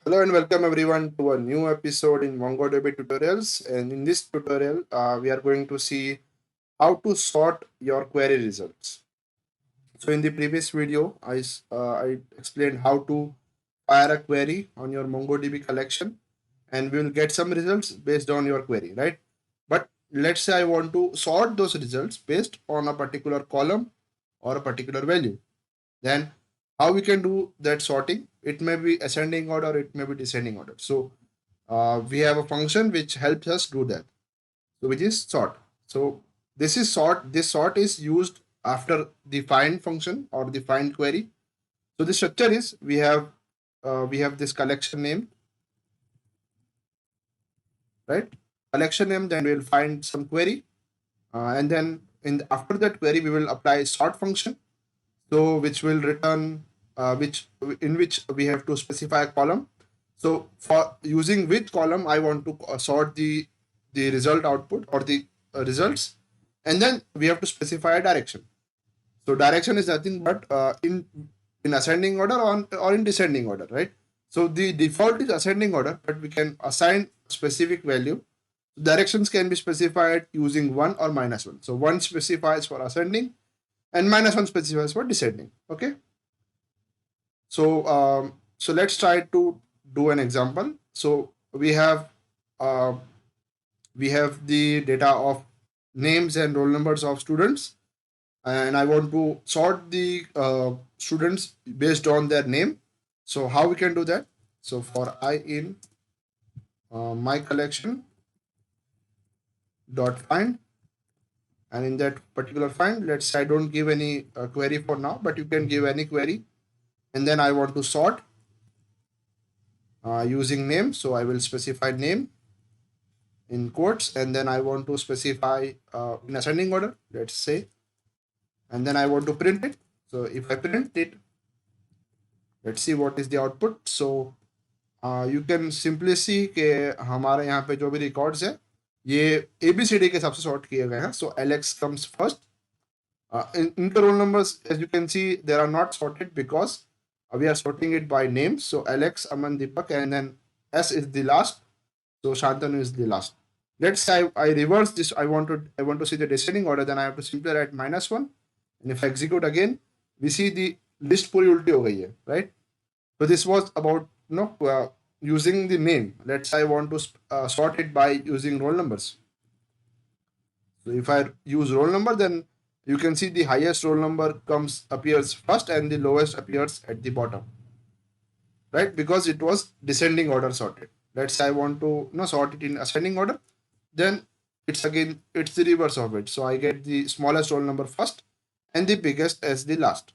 Hello and welcome everyone to a new episode in MongoDB tutorials. And in this tutorial, we are going to see how to sort your query results. So in the previous video, I explained how to fire a query on your MongoDB collection, and we will get some results based on your query, right? But let's say I want to sort those results based on a particular column or a particular value. Then how we can do that sorting? It may be ascending order, it may be descending order. So we have a function which helps us do that. So which is sort. So this is sort. This sort is used after the find function or the find query. So the structure is we have this collection name, right? Collection name. Then we'll find some query, and then after that query we will apply sort function. So which will return which in which we have to specify a column. So for using which column I want to sort the result output or the results, and then we have to specify a direction. So direction is nothing but in ascending order or in descending order, right? So the default is ascending order, but we can assign specific value. Directions can be specified using 1 or -1. So 1 specifies for ascending and -1 specifies for descending. Okay. So let's try to do an example. So uh, we have the data of names and roll numbers of students, and I want to sort the students based on their name. So how we can do that? So for I in my collection dot find, and in that particular find, let's say I don't give any query for now, but you can give any query, and then I want to sort using name. So I will specify name in quotes, and then I want to specify in ascending order, let's say, and then I want to print it. So if I print it, let's see what is the output. So you can simply see कि हमारे यहाँ पे जो भी records है ये ABCD के हिसाब से sort किए गए हैं. So Alex comes first. In the roll numbers, as you can see, they are not sorted because we are sorting it by name. So Alex, Aman, Deepak, and then S is the last. So Shantanu is the last. Let's say I reverse this. I want to see the descending order. Then I have to simply write -1, and if I execute again, we see the list पूरी उल्टी हो गई है, right? So this was about using the name. Let's say I want to sort it by using roll numbers. So if I use roll number, then you can see the highest roll number appears first and the lowest appears at the bottom, right? Because it was descending order sorted. Let's say I want to sort it in ascending order, then it's the reverse of it. So I get the smallest roll number first and the biggest as the last.